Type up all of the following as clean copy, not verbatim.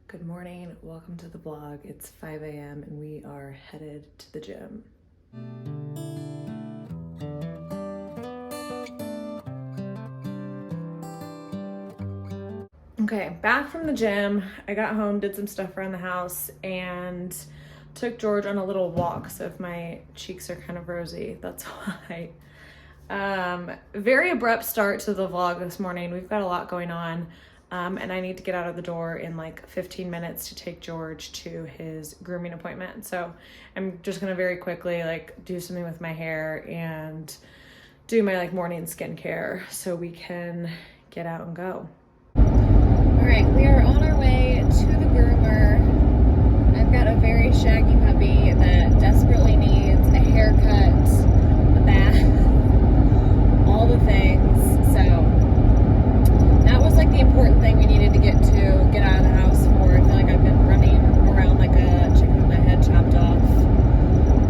Good morning, welcome to the vlog. It's 5 a.m. and we are headed to the gym. Okay, back from the gym. I got home, did some stuff around the house, and took George on a little walk. So if my cheeks are kind of rosy, that's why. Very abrupt start to the vlog this morning. We've got a lot going on. And I need to get out of the door in like 15 minutes to take George to his grooming appointment. So I'm just gonna very quickly like do something with my hair and do my like morning skincare so we can get out and go. All right, we are on our way to the groomer. I've got a very shaggy puppy that desperately needs a haircut, a bath, all the things. So that was like the important thing we needed to get out of the house for. I feel like I've been running around like a chicken with my head chopped off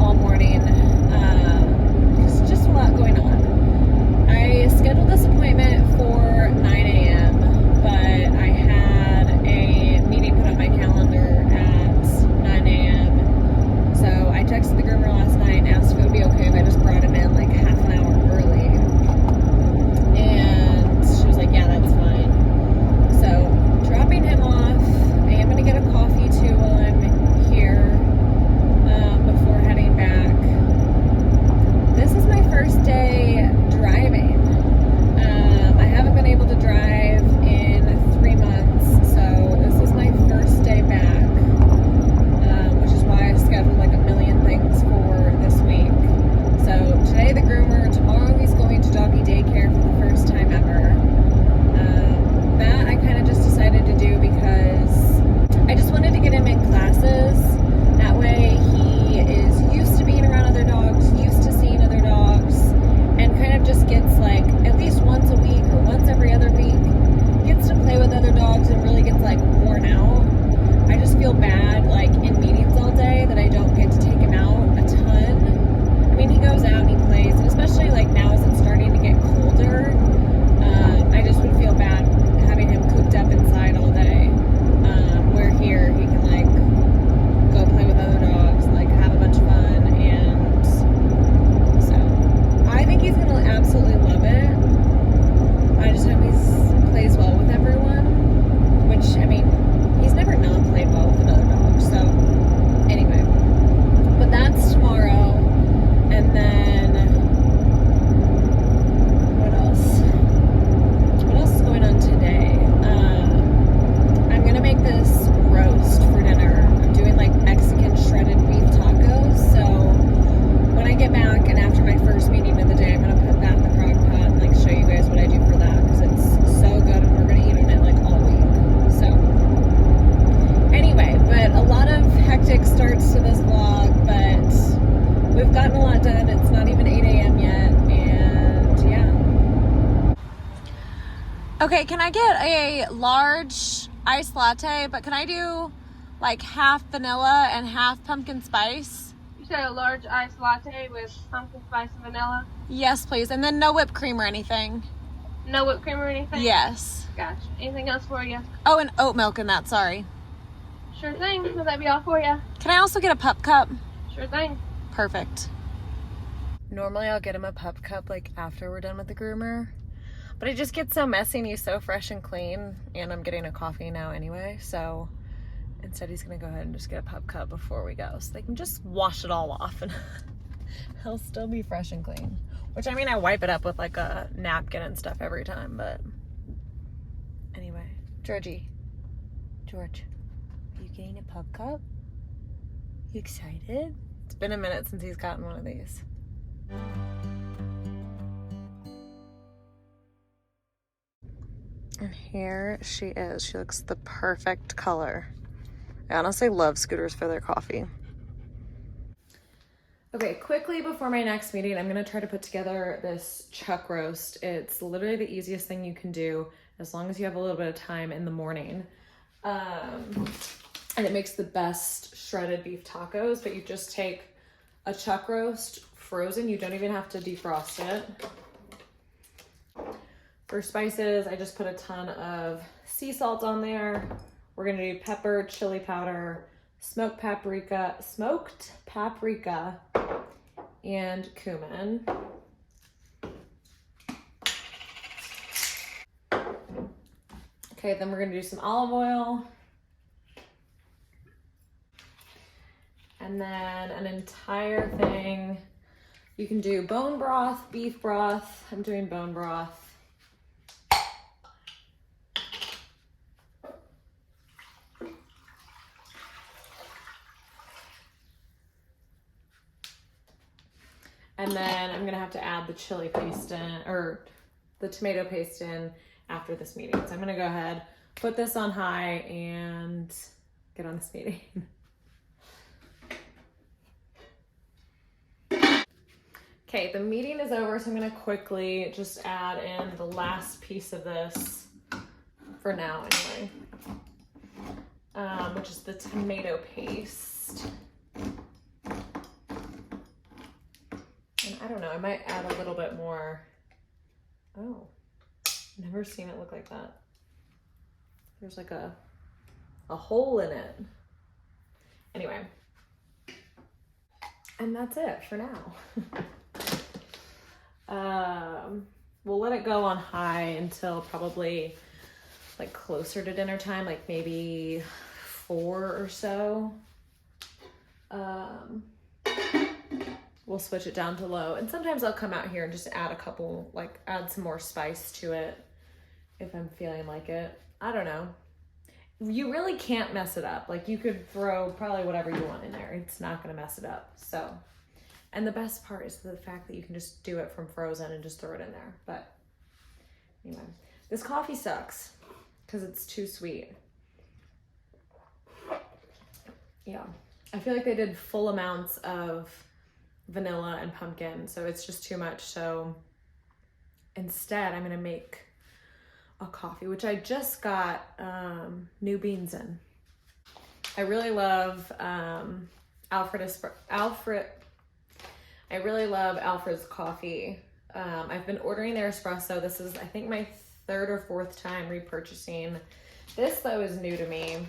all morning. It's just a lot going on. I scheduled this appointment for 9 a.m., but I had a meeting put on my calendar at 9 a.m. So I texted the groomer last night and asked if it would be okay if I just brought him in like half an hour early. And she was like, yeah, that's fine. So, dropping him off. I am going to get a coffee too while I'm here before heading back. This is my first day driving. I haven't been able to drive in 3 months, so this is my first day back, which is why I scheduled like a million things for this week. So, today the groomer, tomorrow he's going to doggy daycare for the first time ever. That I kind of just decided to do because I just wanted to get him in classes. That way he is used to being around other dogs, used to seeing other dogs, and kind of just gets like at least once a week or once every other week, gets to play with other dogs and really gets like worn out. I just feel bad like in meetings all day that I don't get to take him out a ton. I mean, he goes out and he plays, and especially like now as it's starting to get colder, I just would feel bad having him cooped up inside all day, where here he can like go play with other dogs and like have a bunch of fun. And so I think he's gonna absolutely love it. I just hope he plays well with everyone, which I mean he's never not played well with another dog. So anyway, but that's tomorrow. And then what else is going on today? I'm gonna make this roast for dinner. I'm doing like Mexican shredded beef tacos. So when I get back and after my first meeting of the day, I'm gonna put that in the crock pot and like show you guys what I do for that, because it's so good and we're gonna eat on it like all week. So anyway, but a lot of hectic starts to this vlog, but we've gotten a lot done. It's not even 8 a.m. yet, and yeah. Okay, can I get a large iced latte, but can I do like half vanilla and half pumpkin spice? You said a large iced latte with pumpkin spice and vanilla? Yes, please. And then no whipped cream or anything. No whipped cream or anything? Yes. Gotcha. Anything else for you? Oh, and oat milk in that, sorry. Sure thing. Will that be all for you? Can I also get a pup cup? Sure thing. Perfect. Normally I'll get him a pup cup like after we're done with the groomer, but it just gets so messy and he's so fresh and clean, and I'm getting a coffee now anyway, so instead he's gonna go ahead and just get a pup cup before we go so they can just wash it all off and he'll still be fresh and clean. Which I mean, I wipe it up with like a napkin and stuff every time, but anyway. George, are you getting a pup cup? You excited? It's been a minute since he's gotten one of these. And here she is. She looks the perfect color. I honestly love Scooters for their coffee. Okay, quickly before my next meeting, I'm gonna try to put together this chuck roast. It's literally the easiest thing you can do as long as you have a little bit of time in the morning. And it makes the best shredded beef tacos, but you just take a chuck roast frozen. You don't even have to defrost it. For spices, I just put a ton of sea salt on there, We're gonna do pepper, chili powder, smoked paprika, and cumin. Okay, then we're gonna do some olive oil. And then an entire thing. You can do bone broth, beef broth. I'm doing bone broth. And then I'm gonna have to add the chili paste in, or the tomato paste in after this meeting. So I'm gonna go ahead, put this on high and get on this meeting. Okay, the meeting is over, so I'm gonna quickly just add in the last piece of this, for now anyway, which is the tomato paste. And I don't know, I might add a little bit more. Oh, never seen it look like that. There's like a hole in it. Anyway, and that's it for now. We'll let it go on high until probably like closer to dinner time, like maybe 4 or so. We'll switch it down to low, and sometimes I'll come out here and just add a couple, like add some more spice to it if I'm feeling like it. I don't know. You really can't mess it up. Like you could throw probably whatever you want in there. It's not gonna mess it up, so. And the best part is the fact that you can just do it from frozen and just throw it in there. But anyway, this coffee sucks because it's too sweet. Yeah, I feel like they did full amounts of vanilla and pumpkin, so it's just too much. So instead I'm gonna make a coffee, which I just got new beans in. I really love I really love Alfred's coffee. I've been ordering their espresso. This is, I think, my 3rd or 4th time repurchasing. This though is new to me.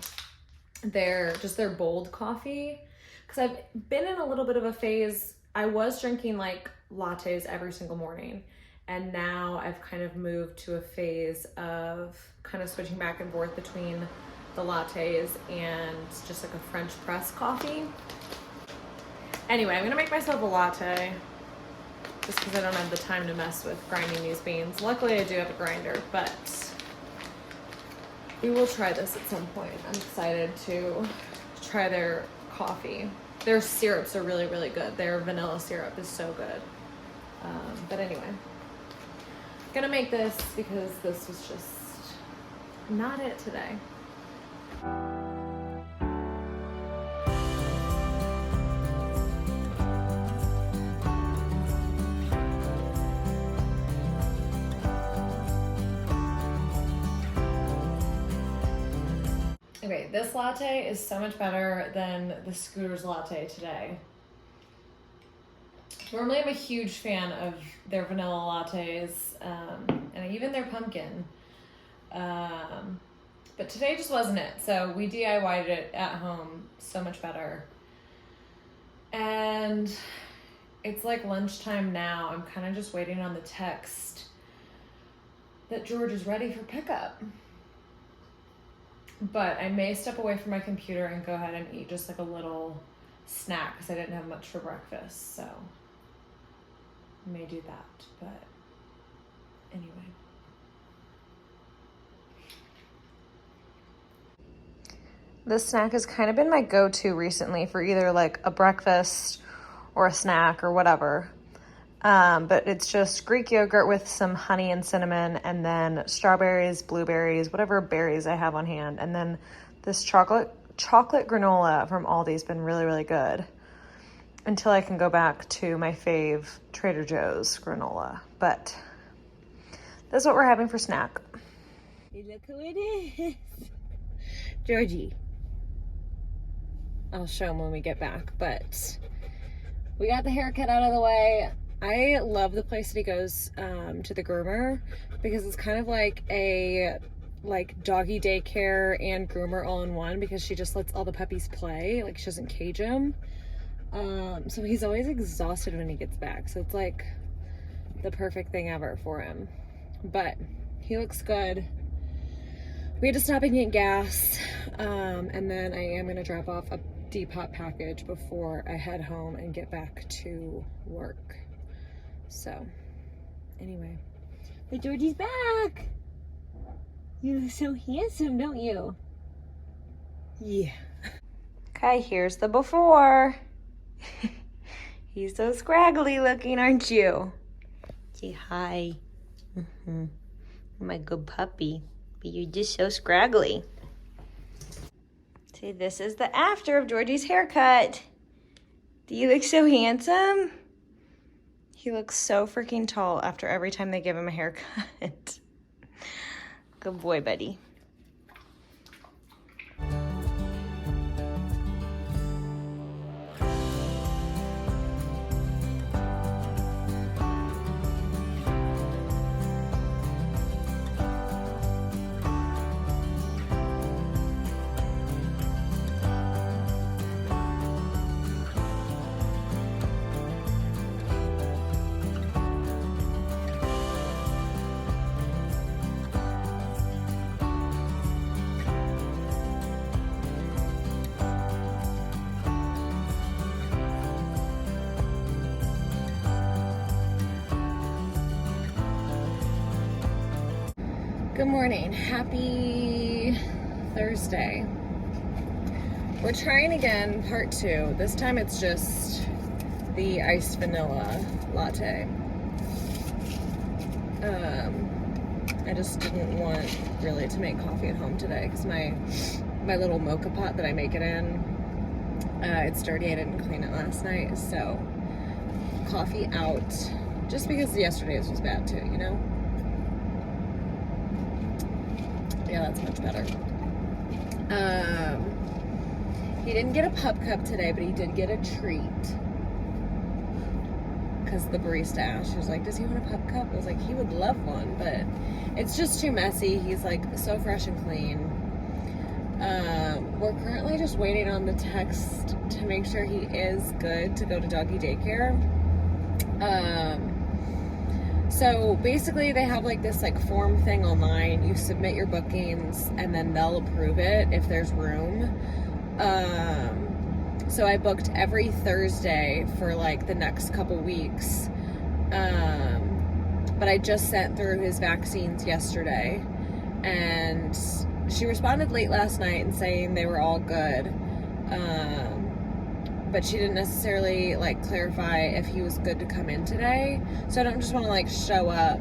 Their bold coffee, because I've been in a little bit of a phase. I was drinking like lattes every single morning, and now I've kind of moved to a phase of kind of switching back and forth between the lattes and just like a French press coffee. Anyway, I'm gonna make myself a latte just because I don't have the time to mess with grinding these beans. Luckily I do have a grinder, but we will try this at some point. I'm excited to try their coffee. Their syrups are really, really good. Their vanilla syrup is so good. But anyway, I'm gonna make this because this was just not it today. Okay, this latte is so much better than the Scooter's latte today. Normally I'm a huge fan of their vanilla lattes, and even their pumpkin. But today just wasn't it. So we DIY'd it at home, so much better. And it's like lunchtime now. I'm kind of just waiting on the text that George is ready for pickup. But I may step away from my computer and go ahead and eat just like a little snack because I didn't have much for breakfast, so I may do that, but anyway. This snack has kind of been my go-to recently for either like a breakfast or a snack or whatever. But it's just Greek yogurt with some honey and cinnamon, and then strawberries, blueberries, whatever berries I have on hand. And then this chocolate granola from Aldi's been really, really good until I can go back to my fave Trader Joe's granola. But that's what we're having for snack. Hey, look who it is. Georgie. I'll show him when we get back, but we got the haircut out of the way. I love the place that he goes to the groomer because it's kind of like a like doggy daycare and groomer all in one because she just lets all the puppies play. Like she doesn't cage them. So he's always exhausted when he gets back. So it's like the perfect thing ever for him. But he looks good. We had to stop and get gas. And then I am gonna drop off a Depop package before I head home and get back to work. So anyway. But Georgie's back. You look so handsome, don't you? Yeah. Okay, here's the before. He's so scraggly looking, aren't you? Say hi. My good puppy. But you're just so scraggly. See, this is the after of Georgie's haircut. Do you look so handsome? He looks so freaking tall after every time they give him a haircut. Good boy, buddy. Good morning. Happy Thursday. We're trying again, part 2. This time it's just the iced vanilla latte. I just didn't want really to make coffee at home today because my little mocha pot that I make it in, it's dirty. I didn't clean it last night, so coffee out. Just because yesterday's was bad too, you know? Yeah, that's much better. He didn't get a pup cup today, but he did get a treat. Because the barista asked, she was like, does he want a pup cup? I was like, he would love one, but it's just too messy. He's like so fresh and clean. We're currently just waiting on the text to make sure he is good to go to doggy daycare. So basically they have like this like form thing online. You submit your bookings and then they'll approve it if there's room. So I booked every Thursday for like the next couple weeks. But I just sent through his vaccines yesterday and she responded late last night and saying they were all good. But she didn't necessarily like clarify if he was good to come in today. So I don't just want to like show up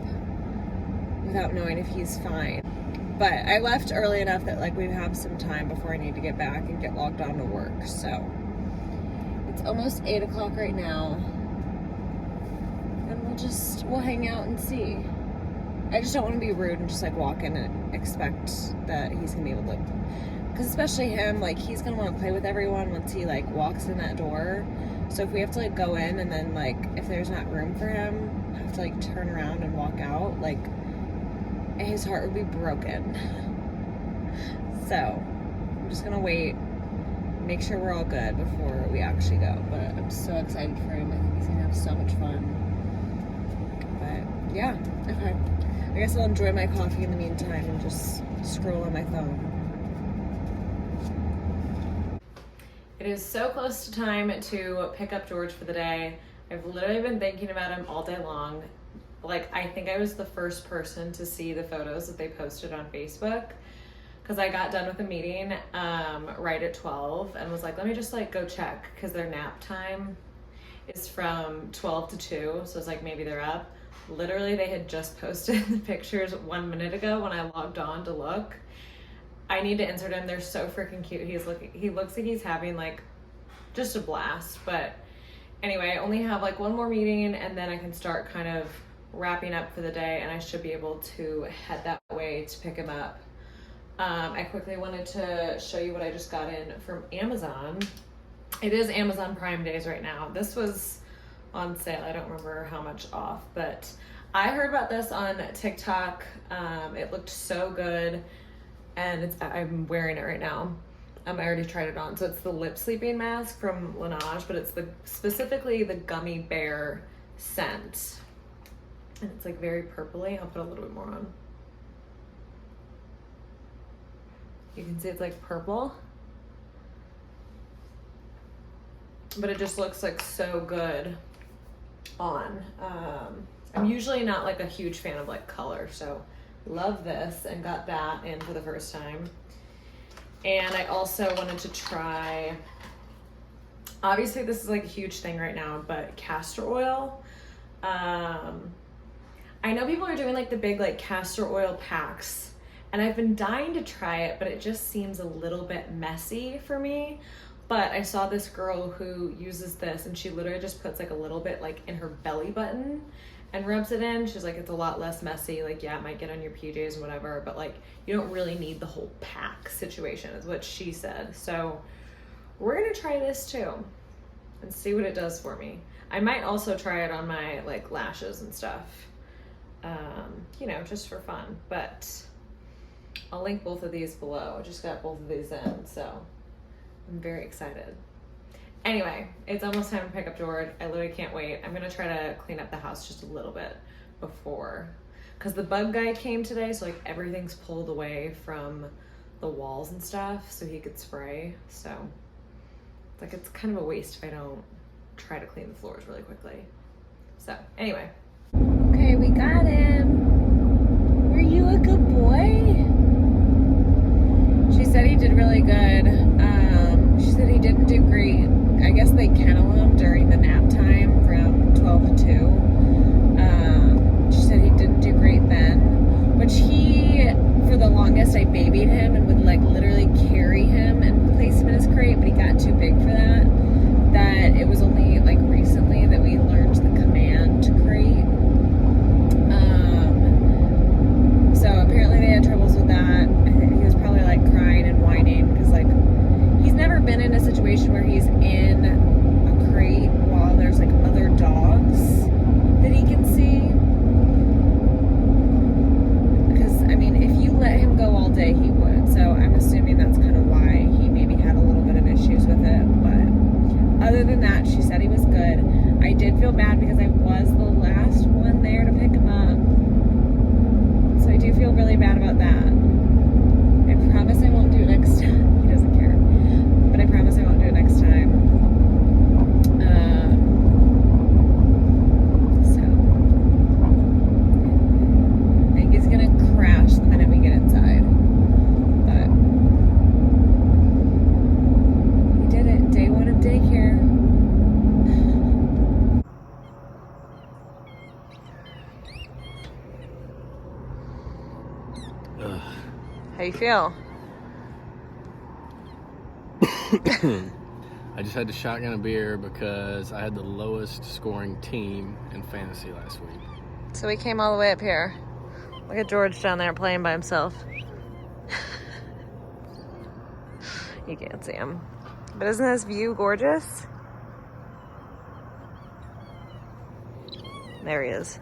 without knowing if he's fine. But I left early enough that like we have some time before I need to get back and get logged on to work. So it's almost 8 o'clock right now. And we'll hang out and see. I just don't want to be rude and just like walk in and expect that he's gonna be able to, because especially him, like he's gonna want to play with everyone once he like walks in that door. So if we have to like go in and then like if there's not room for him, have to like turn around and walk out, like his heart would be broken. So I'm just gonna wait, make sure we're all good before we actually go. But I'm so excited for him. I think he's gonna have so much fun. But yeah, okay. I guess I'll enjoy my coffee in the meantime and just scroll on my phone. It is so close to time to pick up George for the day. I've literally been thinking about him all day long. Like, I think I was the first person to see the photos that they posted on Facebook because I got done with a meeting right at 12 and was like, let me just like go check because their nap time is from 12 to 2. So it's like, maybe they're up. Literally, they had just posted the pictures 1 minute ago when I logged on to look. I need to insert him. They're so freaking cute. He looks like he's having like just a blast. But anyway, I only have like one more meeting and then I can start kind of wrapping up for the day and I should be able to head that way to pick him up. I quickly wanted to show you what I just got in from Amazon. It is Amazon Prime Days right now. This was on sale. I don't remember how much off, but I heard about this on TikTok. It looked so good. and I'm wearing it right now. I already tried it on. So it's the lip sleeping mask from Laneige, but it's specifically the gummy bear scent. And it's like very purpley. I'll put a little bit more on. You can see it's like purple. But it just looks like so good on. I'm usually not like a huge fan of like color, so love this and got that in for the first time. And I also wanted to try, obviously this is like a huge thing right now, but castor oil. I know people are doing like the big like castor oil packs, and I've been dying to try it, but it just seems a little bit messy for me. But I saw this girl who uses this, and she literally just puts like a little bit like in her belly button and rubs it in. She's like, it's a lot less messy. Like, yeah, it might get on your PJs and whatever, but like you don't really need the whole pack situation is what she said. So we're gonna try this too and see what it does for me. I might also try it on my like lashes and stuff, you know, just for fun, but I'll link both of these below. I just got both of these in, so I'm very excited. Anyway, it's almost time to pick up George. I literally can't wait. I'm gonna try to clean up the house just a little bit before, because the bug guy came today, so like everything's pulled away from the walls and stuff so he could spray. So it's like, it's kind of a waste if I don't try to clean the floors really quickly. So anyway. Okay, we got him. Were you a good boy? She said he did really good. She said he didn't do great. I guess they kennel him during the nap time from 12 to 2. She said he didn't do great then, which for the longest, I babied him and would like literally carry him and place him in his crate, but he got too big for that. That it was only like recently that we learned the command to crate. So apparently they had troubles with that. I think he was probably like crying and whining because like he's never been in a situation where he's in a crate while there's like other dogs that he can see. Because I mean, if you let him go all day, he would. So I'm assuming that's kind of why he maybe had a little bit of issues with it. But other than that, she said he was good. I did feel bad because I was the last one there to pick him up. So I do feel really bad about that. I promise I won't do it next time. He doesn't care. But I promise I won't do it next time. So I think he's gonna crash the minute we get inside. But he did it. Day 1 of daycare. How you feel? I just had to shotgun a beer because I had the lowest scoring team in fantasy last week. So we came all the way up here. Look at George down there playing by himself. You can't see him. But isn't this view gorgeous? There he is.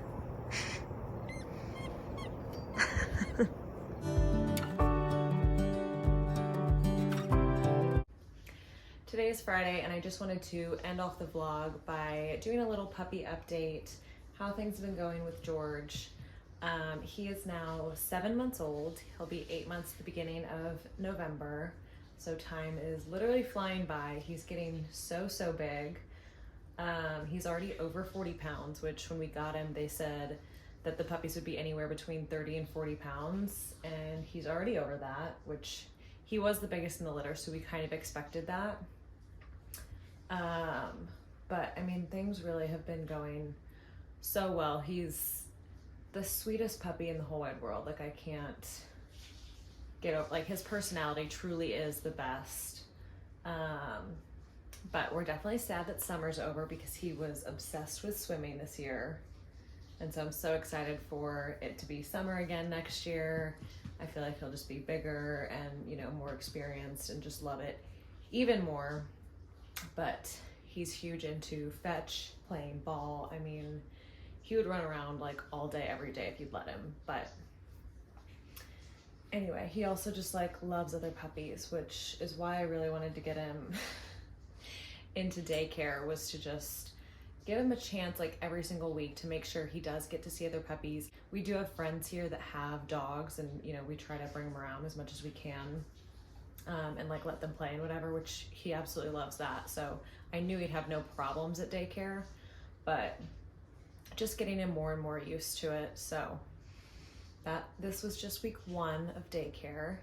Today is Friday, and I just wanted to end off the vlog by doing a little puppy update, how things have been going with George. He is now 7 months old. He'll be 8 months at the beginning of November. So time is literally flying by. He's getting so big. He's already over 40 pounds, which when we got him, they said that the puppies would be anywhere between 30 and 40 pounds. And he's already over that, which he was the biggest in the litter, so we kind of expected that. But I mean, things really have been going so well. He's the sweetest puppy in the whole wide world. Like, I can't get over, like, his personality truly is the best. But we're definitely sad that summer's over because he was obsessed with swimming this year. And so I'm so excited for it to be summer again next year. I feel like he'll just be bigger and, you know, more experienced and just love it even more. But he's huge into fetch, playing ball. I mean, he would run around like all day, every day if you'd let him. But Anyway, he also just like loves other puppies, which is why I really wanted to get him into daycare, was to just give him a chance like every single week to make sure he does get to see other puppies. We do have friends here that have dogs, and you know, we try to bring them around as much as we can, and like let them play and whatever, which he absolutely loves that. So I knew he'd have no problems at daycare, but just getting him more and more used to it. So this was just week 1 of daycare.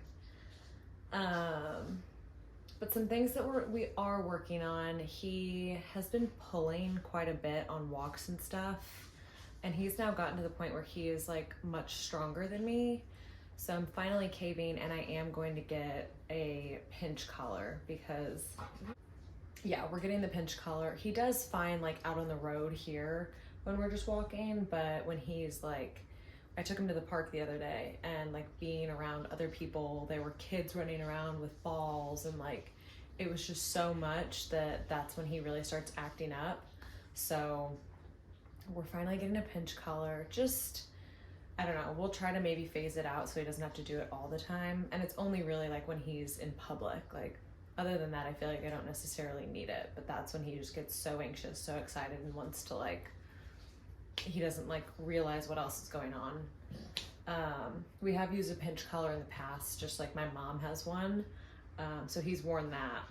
But some things that we are working on, he has been pulling quite a bit on walks and stuff, and he's now gotten to the point where he is like much stronger than me. So I'm finally caving, and I am going to get a pinch collar, because yeah, we're getting the pinch collar. He does fine like out on the road here when we're just walking, but when he's like, I took him to the park the other day, and like being around other people, there were kids running around with balls, and like it was just so much that's when he really starts acting up. So we're finally getting a pinch collar. Just, I don't know, we'll try to maybe phase it out so he doesn't have to do it all the time. And it's only really like when he's in public. Like other than that, I feel like I don't necessarily need it, but that's when he just gets so anxious, so excited, and wants to like, he doesn't like realize what else is going on. We have used a pinch collar in the past, just like my mom has one. So he's worn that,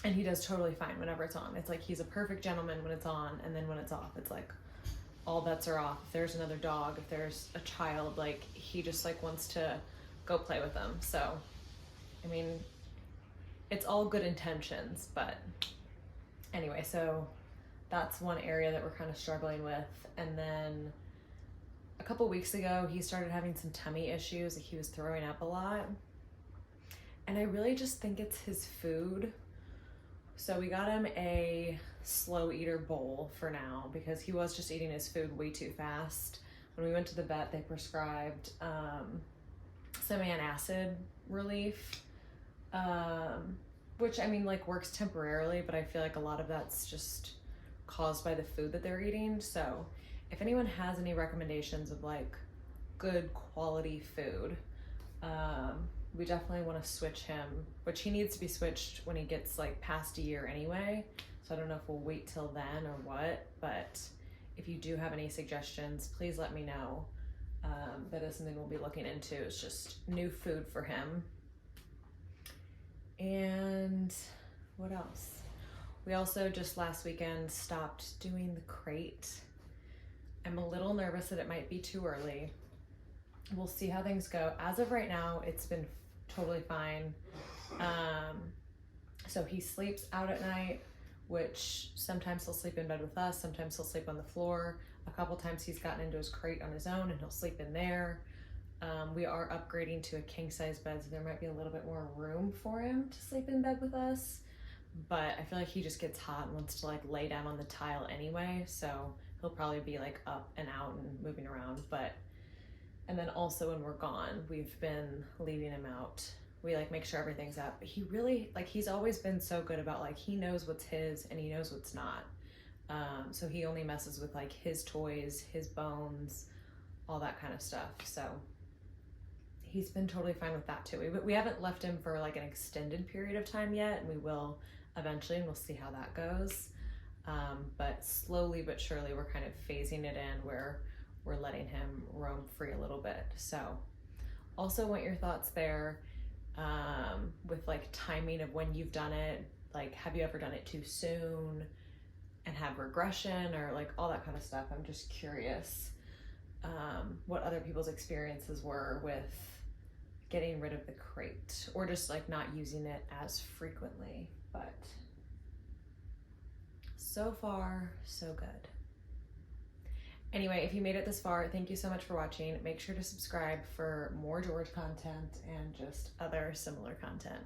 and he does totally fine whenever it's on. It's like he's a perfect gentleman when it's on, and then when it's off, it's like all bets are off. If there's another dog, if there's a child, like he just like wants to go play with them. So, I mean, it's all good intentions, but anyway, so that's one area that we're kind of struggling with. And then a couple weeks ago, he started having some tummy issues. He was throwing up a lot. And I really just think it's his food. So we got him a slow eater bowl for now, because he was just eating his food way too fast. When we went to the vet, they prescribed some antacid relief, which I mean like works temporarily, but I feel like a lot of that's just caused by the food that they're eating. So if anyone has any recommendations of like good quality food, we definitely want to switch him, which he needs to be switched when he gets like past a year anyway. So I don't know if we'll wait till then or what, but if you do have any suggestions, please let me know. That is something we'll be looking into. It's just new food for him. And what else? We also just last weekend stopped doing the crate. I'm a little nervous that it might be too early. We'll see how things go. As of right now, it's been totally fine. So he sleeps out at night, which sometimes he'll sleep in bed with us, sometimes he'll sleep on the floor. A couple times he's gotten into his crate on his own and he'll sleep in there. We are upgrading to a king size bed, so there might be a little bit more room for him to sleep in bed with us. But I feel like he just gets hot and wants to like lay down on the tile anyway, so he'll probably be like up and out and moving around. And then also when we're gone, we've been leaving him out. We like make sure everything's up. But he really, like, he's always been so good about like, he knows what's his and he knows what's not. So he only messes with like his toys, his bones, all that kind of stuff. So he's been totally fine with that too. We haven't left him for like an extended period of time yet, and we will eventually, and we'll see how that goes. But slowly but surely we're kind of phasing it in where we're letting him roam free a little bit. So also want your thoughts there, with like timing of when you've done it. Like, have you ever done it too soon and had regression, or like all that kind of stuff? I'm just curious what other people's experiences were with getting rid of the crate, or just like not using it as frequently. But so far, so good. Anyway, if you made it this far, thank you so much for watching. Make sure to subscribe for more George content and just other similar content.